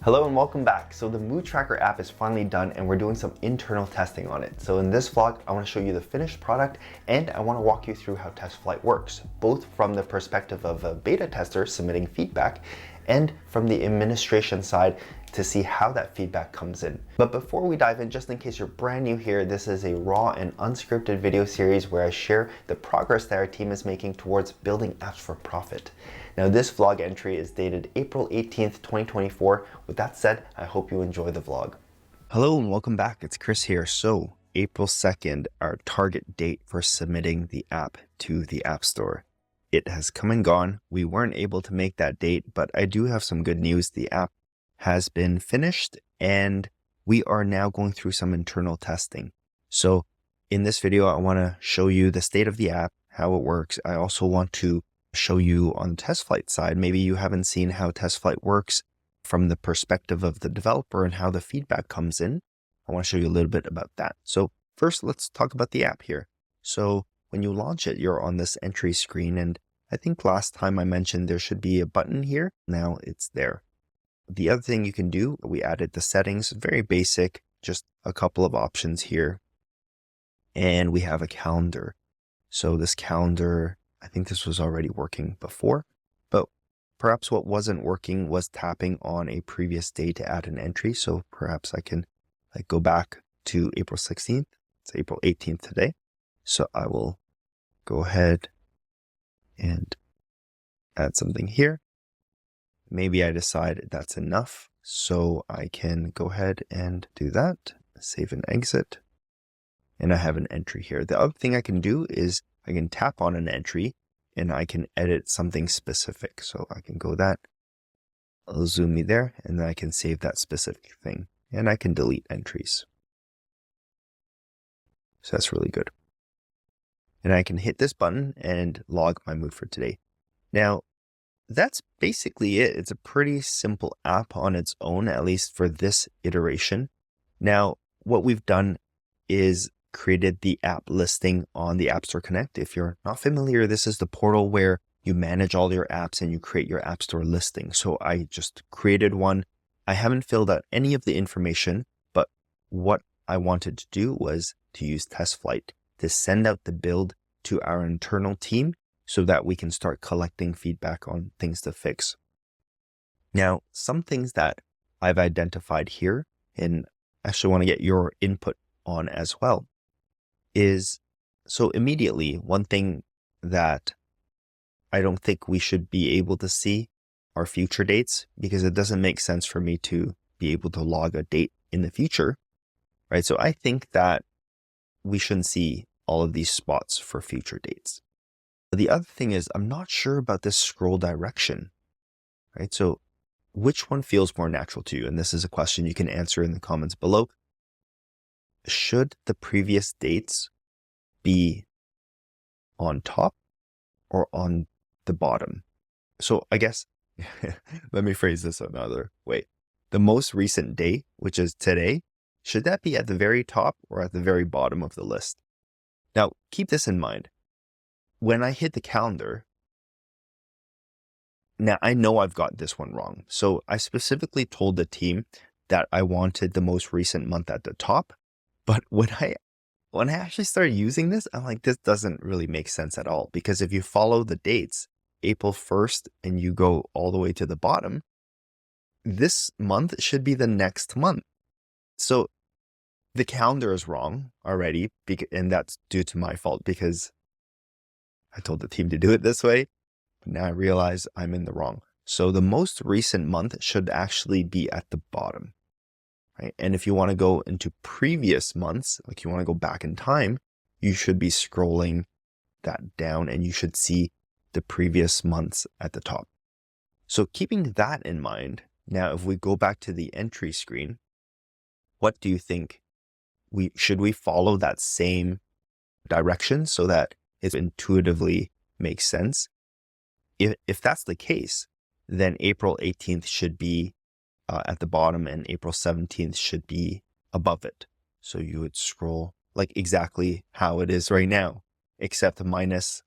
Hello and welcome back. So the mood tracker app is finally done and we're doing some internal testing on it. So in this vlog, I want to show you the finished product and I want to walk you through how Testflight works, both from the perspective of a beta tester submitting feedback and from the administration side to see how that feedback comes in. But before we dive in, just in case you're brand new here, this is a raw and unscripted video series where I share the progress that our team is making towards building apps for profit. Now this vlog entry is dated April 18th, 2024. With that said, I hope you enjoy the vlog. Hello and welcome back. It's Chris here. So April 2nd, our target date for submitting the app to the App Store. It has come and gone. We weren't able to make that date, but I do have some good news. The app has been finished and we are now going through some internal testing. So in this video, I want to show you the state of the app, how it works. I also want to show you on the Testflight side. Maybe you haven't seen how Testflight works from the perspective of the developer and how the feedback comes in. I want to show you a little bit about that. So first, let's talk about the app here. So when you launch it, you're on this entry screen. And I think last time I mentioned there should be a button here. Now it's there. The other thing you can do, we added the settings, very basic, just a couple of options here. And we have a calendar. So this calendar, I think this was already working before, but perhaps what wasn't working was tapping on a previous day to add an entry. So perhaps I can go back to April 16th. It's April 18th today. So I will go ahead and add something here. Maybe I decide that's enough. So I can go ahead and do that, save and exit. And I have an entry here. The other thing I can do is I can tap on an entry and I can edit something specific. So I can go that, it'll zoom me there, and then I can save that specific thing. And I can delete entries. So that's really good. And I can hit this button and log my mood for today. Now, that's basically it. It's a pretty simple app on its own, at least for this iteration. Now, what we've done is created the app listing on the App Store Connect. If you're not familiar, this is the portal where you manage all your apps and you create your App Store listing. So I just created one. I haven't filled out any of the information, but what I wanted to do was to use Testflight to send out the build to our internal team so that we can start collecting feedback on things to fix. Now, some things that I've identified here, and I actually want to get your input on as well, is so immediately one thing that I don't think we should be able to see are future dates, because it doesn't make sense for me to be able to log a date in the future, right? So I think that we shouldn't see all of these spots for future dates. The other thing is I'm not sure about this scroll direction, right? So which one feels more natural to you? And this is a question you can answer in the comments below. Should the previous dates be on top or on the bottom? So I guess, let me phrase this another way. The most recent day, which is today, should that be at the very top or at the very bottom of the list? Now, keep this in mind. When I hit the calendar, now I know I've got this one wrong. So I specifically told the team that I wanted the most recent month at the top. But when I actually started using this, I'm like, this doesn't really make sense at all. Because if you follow the dates, April 1st, and you go all the way to the bottom, this month should be the next month. So the calendar is wrong already, and that's due to my fault because I told the team to do it this way. But now I realize I'm in the wrong. So the most recent month should actually be at the bottom. Right? And if you want to go into previous months, like you want to go back in time, you should be scrolling that down and you should see the previous months at the top. So keeping that in mind, now if we go back to the entry screen, what do you think? Should we follow that same direction so that it intuitively makes sense? If that's the case, then April 18th should be at the bottom and April 17th should be above it. So you would scroll like exactly how it is right now, except minus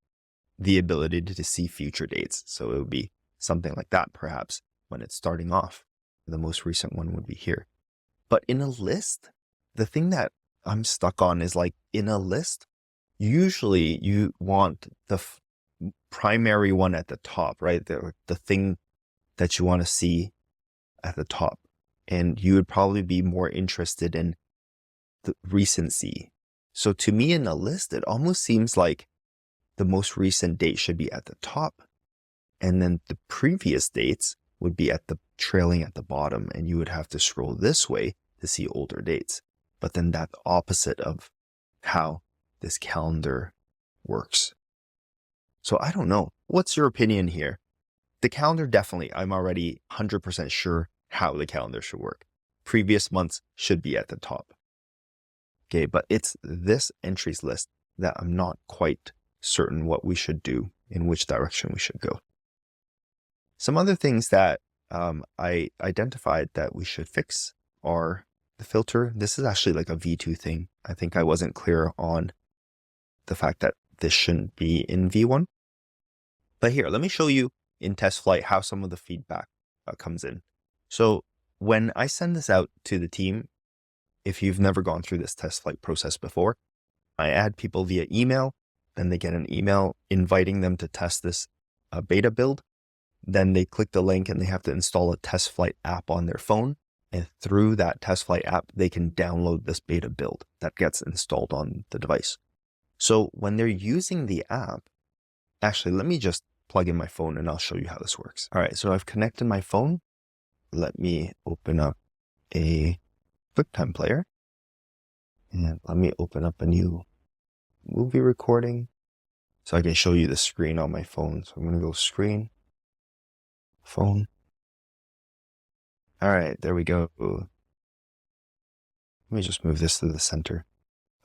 the ability to see future dates. So it would be something like that, perhaps, when it's starting off. The most recent one would be here. But in a list, the thing that I'm stuck on is like in a list, usually you want the primary one at the top, right? The thing that you want to see at the top. And you would probably be more interested in the recency. So to me in a list, it almost seems like the most recent date should be at the top. And then the previous dates would be at the trailing at the bottom. And you would have to scroll this way to see older dates. But then that's opposite of how this calendar works. So I don't know. What's your opinion here? The calendar, definitely, I'm already 100% sure how the calendar should work. Previous months should be at the top. Okay, but it's this entries list that I'm not quite certain what we should do, in which direction we should go. Some other things that I identified that we should fix are the filter. This is actually like a V2 thing. I think I wasn't clear on the fact that this shouldn't be in V1. But here, let me show you in Testflight how some of the feedback comes in. So when I send this out to the team, if you've never gone through this Testflight process before, I add people via email, then they get an email inviting them to test this beta build. Then they click the link and they have to install a Testflight app on their phone. And through that Testflight app, they can download this beta build that gets installed on the device. So when they're using the app, actually, let me just plug in my phone and I'll show you how this works. All right, so I've connected my phone. Let me open up a QuickTime player. And let me open up a new movie recording so I can show you the screen on my phone. So I'm going to go screen, phone. All right, there we go. Let me just move this to the center.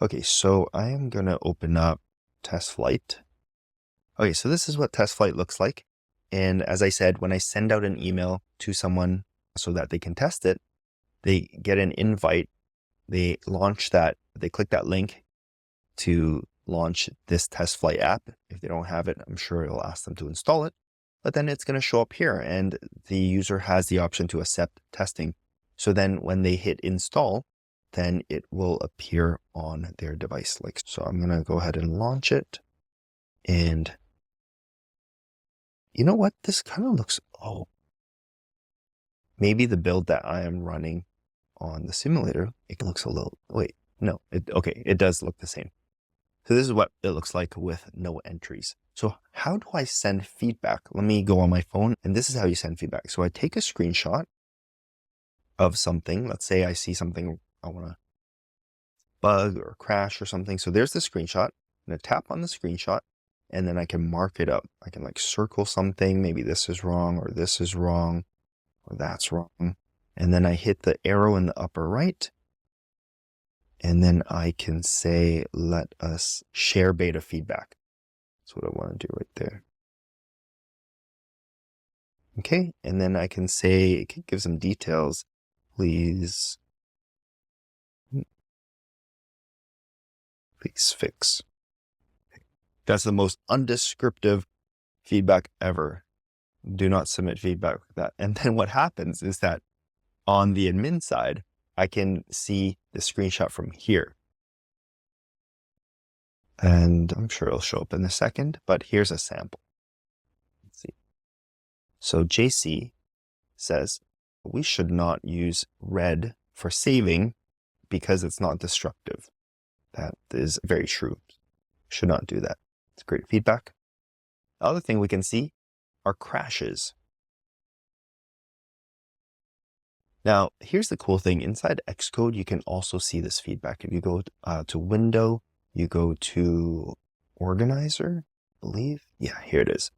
Okay, so I am going to open up Testflight. Okay, so this is what Testflight looks like. And as I said, when I send out an email to someone so that they can test it, they get an invite. They launch that, they click that link to launch this Testflight app. If they don't have it, I'm sure it'll ask them to install it. But then it's going to show up here and the user has the option to accept testing. So then when they hit install, then it will appear on their device. So I'm going to go ahead and launch it. And you know what? This kind of looks, maybe the build that I am running on the simulator, it looks a little, it does look the same. So this is what it looks like with no entries. So how do I send feedback? Let me go on my phone and this is how you send feedback. So I take a screenshot of something. Let's say I see something I want to bug or crash or something. So there's the screenshot. I'm going to tap on the screenshot and then I can mark it up. I can circle something. Maybe this is wrong or this is wrong or that's wrong. And then I hit the arrow in the upper right. And then I can say, let us share beta feedback. That's what I want to do right there. Okay. And then I can say, it can give some details. Please fix. That's the most undescriptive feedback ever. Do not submit feedback like that. And then what happens is that on the admin side, I can see the screenshot from here. And I'm sure it'll show up in a second, but here's a sample. Let's see. So JC says, we should not use red for saving because it's not destructive. That is very true. Should not do that. It's great feedback. The other thing we can see are crashes. Now, here's the cool thing. Inside Xcode, you can also see this feedback. If you go to Window, you go to Organizer, I believe. Yeah, here it is.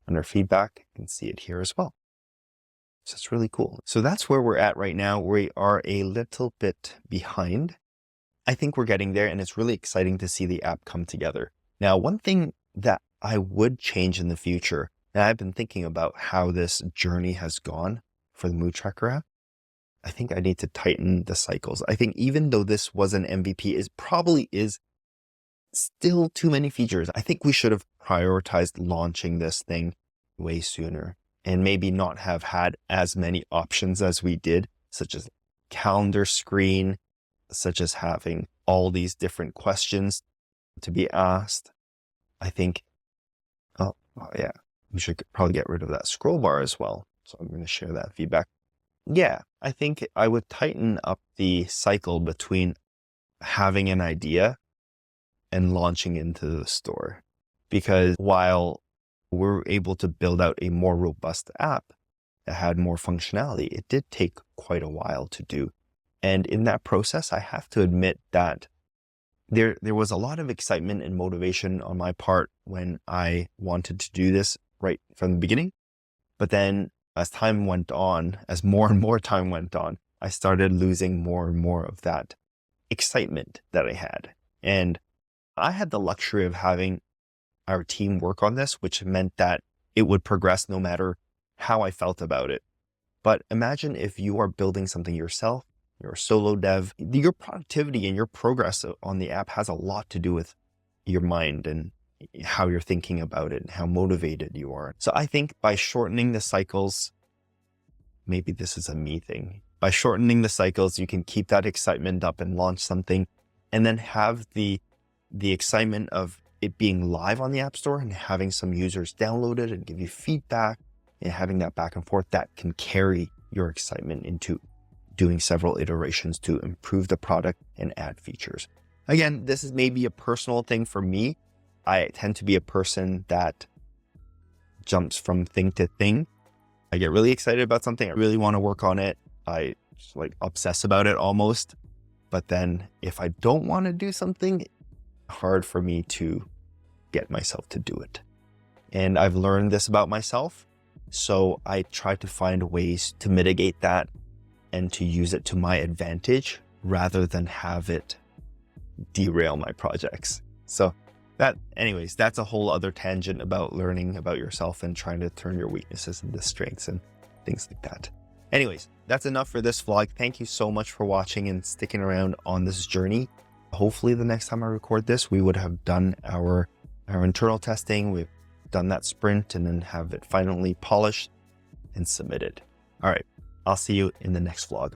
Under Feedback, you can see it here as well. So it's really cool. So that's where we're at right now. We are a little bit behind. I think we're getting there, and it's really exciting to see the app come together. Now, one thing that I would change in the future, and I've been thinking about how this journey has gone for the Mood Tracker app. I think I need to tighten the cycles. I think even though this was an MVP, it probably is still too many features. I think we should have prioritized launching this thing way sooner and maybe not have had as many options as we did, such as calendar screen, such as having all these different questions to be asked. I think, oh yeah, we should probably get rid of that scroll bar as well. So I'm going to share that feedback. Yeah, I think I would tighten up the cycle between having an idea and launching into the store. Because while we're able to build out a more robust app that had more functionality, it did take quite a while to do. And in that process, I have to admit that there was a lot of excitement and motivation on my part when I wanted to do this right from the beginning. But then as time went on, as more and more time went on, I started losing more and more of that excitement that I had. And I had the luxury of having our team work on this, which meant that it would progress no matter how I felt about it. But imagine if you are building something yourself, you're a solo dev, your productivity and your progress on the app has a lot to do with your mind and how you're thinking about it and how motivated you are. So I think by shortening the cycles, maybe this is a me thing, by shortening the cycles, you can keep that excitement up and launch something and then have the excitement of it being live on the App Store and having some users download it and give you feedback and having that back and forth that can carry your excitement into doing several iterations to improve the product and add features. Again, this is maybe a personal thing for me. I tend to be a person that jumps from thing to thing. I get really excited about something. I really want to work on it. I just like obsess about it almost. But then if I don't want to do something, it's hard for me to get myself to do it. And I've learned this about myself. So I try to find ways to mitigate that and to use it to my advantage rather than have it derail my projects. So anyways, that's a whole other tangent about learning about yourself and trying to turn your weaknesses into strengths and things like that. Anyways, that's enough for this vlog. Thank you so much for watching and sticking around on this journey. Hopefully the next time I record this, we would have done our internal testing. We've done that sprint and then have it finally polished and submitted. All right, I'll see you in the next vlog.